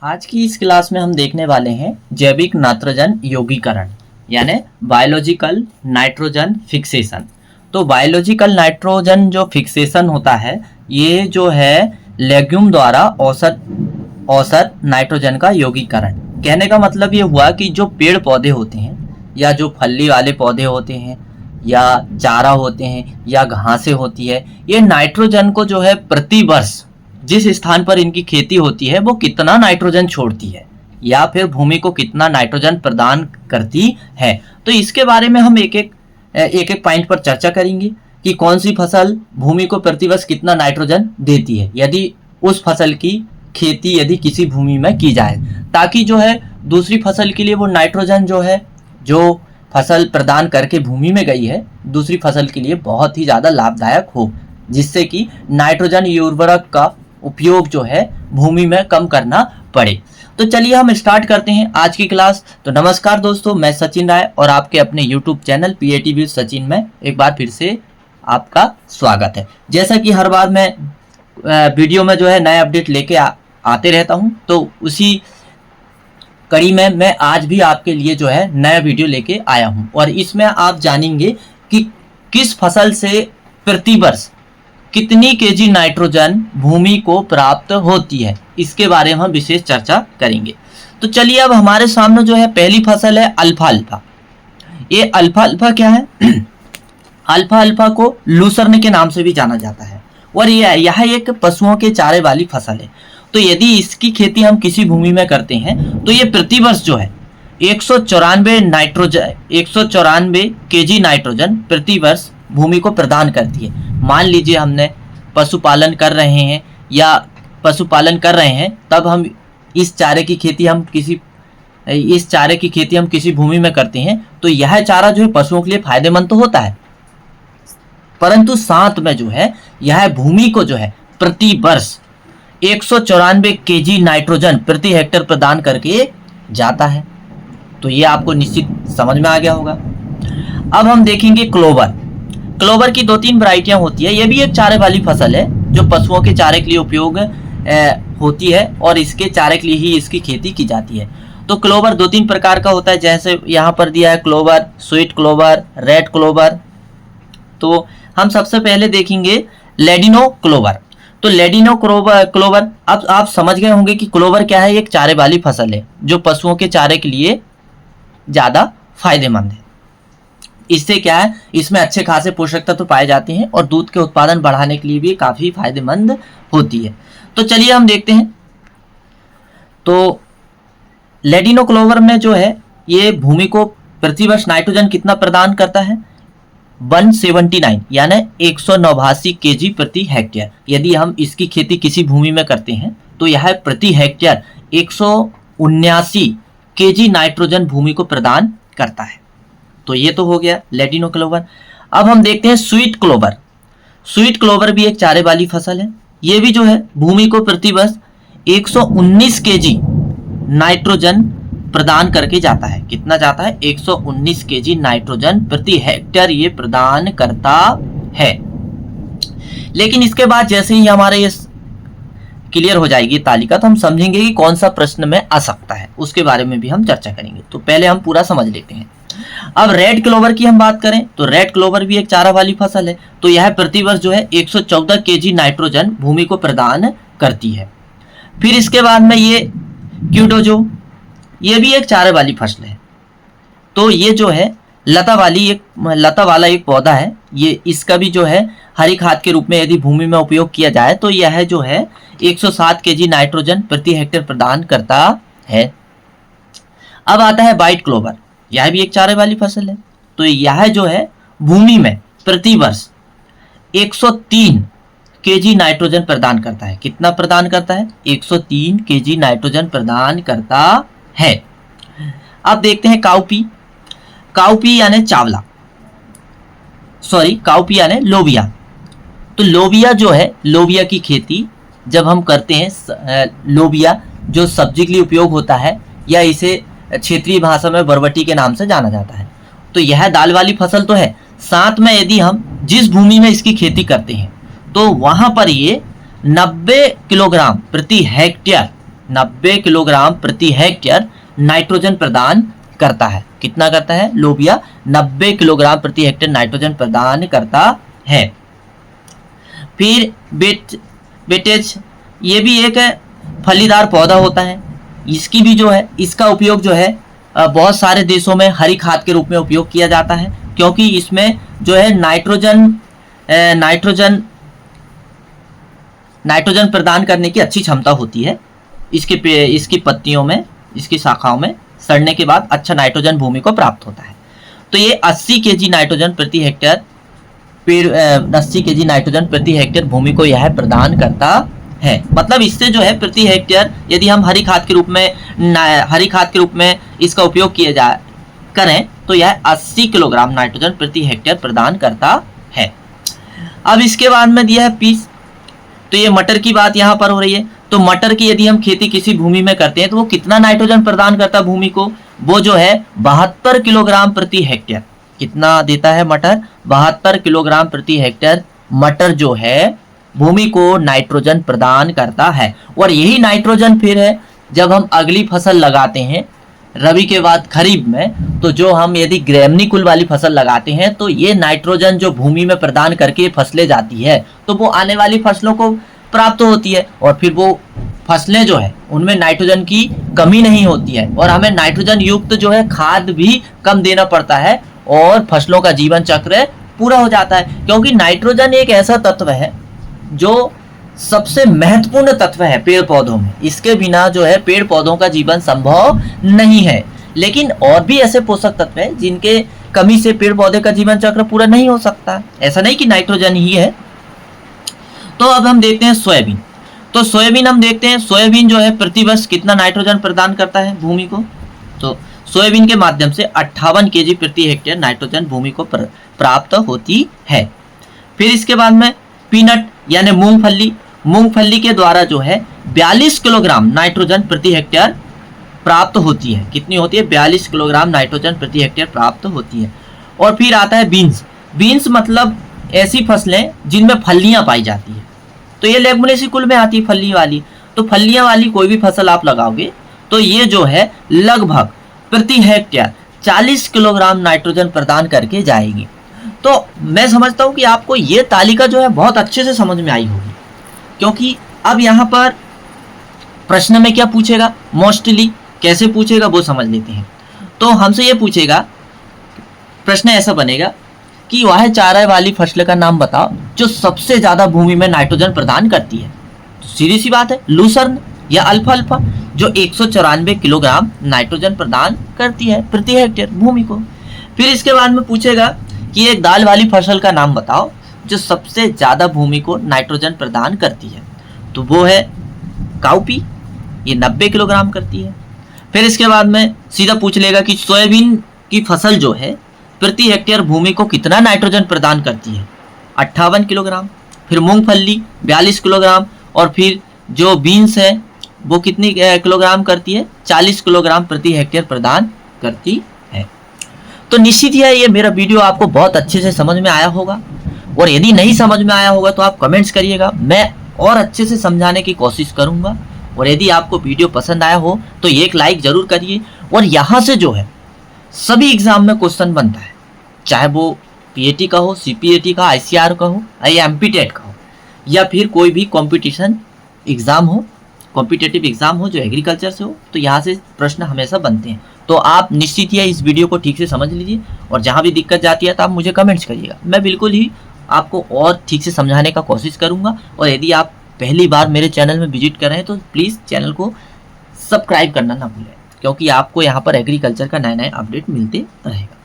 आज की इस क्लास में हम देखने वाले हैं जैविक नाइट्रोजन यौगिकरण यानी बायोलॉजिकल नाइट्रोजन फिक्सेशन। तो बायोलॉजिकल नाइट्रोजन जो फिक्सेशन होता है ये जो है लेग्यूम द्वारा औसत नाइट्रोजन का यौगिकरण। कहने का मतलब ये हुआ कि जो पेड़ पौधे होते हैं या जो फली वाले पौधे होते हैं या चारा होते हैं या घासें होती है, ये नाइट्रोजन को जो है प्रति वर्ष जिस स्थान पर इनकी खेती होती है वो कितना नाइट्रोजन छोड़ती है या फिर भूमि को कितना नाइट्रोजन प्रदान करती है। तो इसके बारे में हम एक एक पॉइंट पर चर्चा करेंगे कि कौन सी फसल भूमि को प्रतिवर्ष कितना नाइट्रोजन देती है यदि उस फसल की खेती यदि किसी भूमि में की जाए, ताकि जो है दूसरी फसल के लिए वो नाइट्रोजन जो है जो फसल प्रदान करके भूमि में गई है दूसरी फसल के लिए बहुत ही ज़्यादा लाभदायक हो, जिससे कि नाइट्रोजन उर्वरक का उपयोग जो है भूमि में कम करना पड़े। तो चलिए हम स्टार्ट करते हैं आज की क्लास। तो नमस्कार दोस्तों, मैं सचिन राय और आपके अपने YouTube channel PAT with Sachin में एक बार फिर से आपका स्वागत है। जैसा कि हर बार मैं वीडियो में जो है नए अपडेट लेके आते रहता हूं, तो उसी कड़ी में मैं आज भी आपके लिए जो है नया वीडियो लेके आया हूं और इसमें आप जानेंगे कि किस फसल से प्रतिवर्ष कितनी केजी नाइट्रोजन भूमि को प्राप्त होती है, इसके बारे में हम विशेष चर्चा करेंगे। तो चलिए अब हमारे सामने जो है पहली फसल है अल्फा अल्फा। ये अल्फा अल्फा क्या है? अल्फा अल्फा को लूसर्न के नाम से भी जाना जाता है और यह एक पशुओं के चारे वाली फसल है। तो यदि इसकी खेती हम किसी भूमि में करते हैं तो ये प्रतिवर्ष जो है 194 केजी नाइट्रोजन प्रतिवर्ष भूमि को प्रदान करती है। मान लीजिए हमने पशुपालन कर रहे हैं तब हम इस चारे की खेती हम किसी भूमि में करते हैं, तो यह चारा जो है पशुओं के लिए फायदेमंद तो होता है, परंतु साथ में जो है यह भूमि को जो है प्रति वर्ष 194 केजी नाइट्रोजन प्रति हेक्टेयर प्रदान करके जाता है। तो ये आपको निश्चित समझ में आ गया होगा। अब हम देखेंगे क्लोवर। क्लोवर की 2-3 वैरायटियां होती है। ये भी एक चारे वाली फसल है जो पशुओं के चारे के लिए उपयोग होती है और इसके चारे के लिए ही इसकी खेती की जाती है। तो क्लोवर 2-3 प्रकार का होता है, जैसे यहाँ पर दिया है clover, sweet clover, red clover. तो हम सबसे पहले देखेंगे लेडिनो क्लोवर। तो लेडिनो क्लोवर अब आप समझ गए होंगे कि क्लोवर क्या है। एक चारे वाली फसल है जो पशुओं के चारे के लिए ज़्यादा फायदेमंद है। इससे क्या है, इसमें अच्छे खासे पोषक तत्व पाए जाते हैं और दूध के उत्पादन बढ़ाने के लिए भी काफ़ी फायदेमंद होती है। तो चलिए हम देखते हैं। तो लेडिनो क्लोवर में जो है ये भूमि को प्रतिवर्ष नाइट्रोजन कितना प्रदान करता है? 179 यानी 189 केजी प्रति हेक्टेयर। यदि हम इसकी खेती किसी भूमि में करते हैं तो यह प्रति हेक्टेयर 179 केजी नाइट्रोजन भूमि को प्रदान करता है। तो ये तो हो गया लेडिनो क्लोवर। अब हम देखते हैं स्वीट क्लोवर। स्वीट क्लोवर भी एक चारे वाली फसल है। ये भी जो है भूमि को प्रतिवर्ष 119 केजी नाइट्रोजन प्रदान करके जाता है। कितना जाता है? 119 केजी नाइट्रोजन प्रति हेक्टेयर ये प्रदान करता है। लेकिन इसके बाद जैसे ही हमारे ये क्लियर हो जाएगी तालिका, तो हम समझेंगे कि कौन सा प्रश्न में आ सकता है, उसके बारे में भी हम चर्चा करेंगे। तो पहले हम पूरा समझ लेते हैं। अब रेड क्लोवर की हम बात करें तो रेड क्लोवर भी एक चारा वाली फसल है। तो यह प्रतिवर्ष जो है 114 केजी नाइट्रोजन भूमि को प्रदान करती है। फिर इसके बाद में ये क्यूडोजो, ये भी एक चारे वाली फसल है। तो ये जो है लता वाला एक पौधा है। ये इसका भी जो है हरी खाद के रूप में यदि भूमि में उपयोग किया जाए तो यह जो है 107 केजी नाइट्रोजन प्रति हेक्टेयर प्रदान करता है। अब आता है व्हाइट क्लोवर। यह भी एक चारे वाली फसल है। तो यह जो है भूमि में प्रतिवर्ष 103 केजी नाइट्रोजन प्रदान करता है। कितना प्रदान करता है? 103 केजी नाइट्रोजन प्रदान करता है। अब देखते हैं काउपी। काउपी यानी चावला, काउपी यानी लोबिया। तो लोबिया जो है, लोबिया की खेती जब हम करते हैं, लोबिया जो सब्जी के लिए उपयोग होता है या इसे क्षेत्रीय भाषा में बरबटी के नाम से जाना जाता है। तो यह दाल वाली फसल तो है, साथ में यदि हम जिस भूमि में इसकी खेती करते हैं तो वहां पर ये 90 किलोग्राम प्रति हेक्टेयर 90 किलोग्राम प्रति हेक्टेयर नाइट्रोजन प्रदान करता है। कितना करता है? लोबिया 90 किलोग्राम प्रति हेक्टेयर नाइट्रोजन प्रदान करता है। फिर बेटेज, ये भी एक फलीदार पौधा होता है। इसकी भी जो है, इसका उपयोग जो है बहुत सारे देशों में हरी खाद के रूप में उपयोग किया जाता है, क्योंकि इसमें जो है नाइट्रोजन प्रदान करने की अच्छी क्षमता होती है। इसकी पत्तियों में, इसकी शाखाओं में सड़ने के बाद अच्छा नाइट्रोजन भूमि को प्राप्त होता है। तो ये 80 केजी नाइट्रोजन प्रति हेक्टेयर 80 केजी नाइट्रोजन प्रति हेक्टेयर भूमि को यह प्रदान करता है। मतलब इससे जो है प्रति हेक्टेयर यदि हम हरी खाद के रूप में इसका उपयोग करें तो यह 80 किलोग्राम नाइट्रोजन प्रति हेक्टेयर प्रदान करता है। अब इसके बाद में दिया है पीस। तो ये मटर की बात यहाँ पर हो रही है। तो मटर की यदि हम खेती किसी भूमि में करते हैं तो वो कितना नाइट्रोजन प्रदान करता है भूमि को? वो जो है 72 किलोग्राम प्रति हेक्टेयर। कितना देता है मटर? 72 किलोग्राम प्रति हेक्टेयर मटर जो है भूमि को नाइट्रोजन प्रदान करता है। और यही नाइट्रोजन फिर है जब हम अगली फसल लगाते हैं रबी के बाद खरीफ में, तो जो हम यदि ग्रैमनी कुल वाली फसल लगाते हैं तो ये नाइट्रोजन जो भूमि में प्रदान करके फसलें जाती है तो वो आने वाली फसलों को प्राप्त होती है, और फिर वो फसलें जो है उनमें नाइट्रोजन की कमी नहीं होती है, और हमें नाइट्रोजन युक्त जो है खाद भी कम देना पड़ता है और फसलों का जीवन चक्र पूरा हो जाता है। क्योंकि नाइट्रोजन एक ऐसा तत्व है जो सबसे महत्वपूर्ण तत्व है पेड़ पौधों में। इसके बिना जो है पेड़ पौधों का जीवन संभव नहीं है। लेकिन और भी ऐसे पोषक तत्व हैं जिनके कमी से पेड़ पौधे का जीवन चक्र पूरा नहीं हो सकता। ऐसा नहीं कि नाइट्रोजन ही है। तो अब हम देखते हैं सोयाबीन। तो सोयाबीन हम देखते हैं, सोयाबीन जो है प्रति वर्ष कितना नाइट्रोजन प्रदान करता है भूमि को? तो सोयाबीन के माध्यम से 58 केजी प्रति हेक्टेयर नाइट्रोजन भूमि को प्राप्त होती है। फिर इसके बाद में पीनट यानी मूंगफली के द्वारा जो है 42 किलोग्राम नाइट्रोजन प्रति हेक्टेयर प्राप्त होती है। कितनी होती है? 42 किलोग्राम नाइट्रोजन प्रति हेक्टेयर प्राप्त होती है। और फिर आता है बीन्स मतलब ऐसी फसलें जिनमें फलियां पाई जाती है। तो ये लेगुमिनेसी कुल में आती है फली वाली। तो फलियां वाली कोई भी फसल आप लगाओगे तो ये जो है लगभग प्रति हेक्टेयर 40 किलोग्राम नाइट्रोजन प्रदान करके जाएगी। तो मैं समझता हूँ कि आपको ये तालिका जो है बहुत अच्छे से समझ में आई होगी, क्योंकि अब यहाँ पर प्रश्न में क्या पूछेगा, मोस्टली कैसे पूछेगा वो समझ लेते हैं। तो हमसे ये पूछेगा, प्रश्न ऐसा बनेगा कि वह चारा वाली फसल का नाम बताओ जो सबसे ज्यादा भूमि में नाइट्रोजन प्रदान करती है। तो सीधी सी बात है, लूसर्न या अल्फाल्फा जो 194 किलोग्राम नाइट्रोजन प्रदान करती है प्रति हेक्टेयर भूमि को। फिर इसके बाद में पूछेगा कि एक दाल वाली फसल का नाम बताओ जो सबसे ज्यादा भूमि को नाइट्रोजन प्रदान करती है। तो वो है काउपी, ये 90 किलोग्राम करती है। फिर इसके बाद में सीधा पूछ लेगा कि सोयाबीन की फसल जो है प्रति हेक्टेयर भूमि को कितना नाइट्रोजन प्रदान करती है? 58 किलोग्राम। फिर मूंगफली 42 किलोग्राम। और फिर जो बीन्स है वो कितनी किलोग्राम करती है? 40 किलोग्राम प्रति हेक्टेयर प्रदान करती है। तो निश्चित ही है ये मेरा वीडियो आपको बहुत अच्छे से समझ में आया होगा, और यदि नहीं समझ में आया होगा तो आप कमेंट्स करिएगा, मैं और अच्छे से समझाने की कोशिश करूंगा। और यदि आपको वीडियो पसंद आया हो तो एक लाइक जरूर करिए। और यहाँ से जो है सभी एग्जाम में क्वेश्चन बनता है, चाहे वो पीएटी का हो, सीपीएटी का, आईसीआर का हो या एमपीटेट का हो, या फिर कोई भी कॉम्पिटिशन एग्जाम हो, कॉम्पिटेटिव एग्जाम हो जो एग्रीकल्चर से हो, तो यहाँ से प्रश्न हमेशा बनते हैं। तो आप निश्चित ही इस वीडियो को ठीक से समझ लीजिए, और जहाँ भी दिक्कत जाती है तो आप मुझे कमेंट्स करिएगा, मैं बिल्कुल ही आपको और ठीक से समझाने का कोशिश करूँगा। और यदि आप पहली बार मेरे चैनल में विजिट कर रहे हैं तो प्लीज़ चैनल को सब्सक्राइब करना ना भूलें, क्योंकि आपको यहाँ पर एग्रीकल्चर का नया नया अपडेट मिलते रहेगा।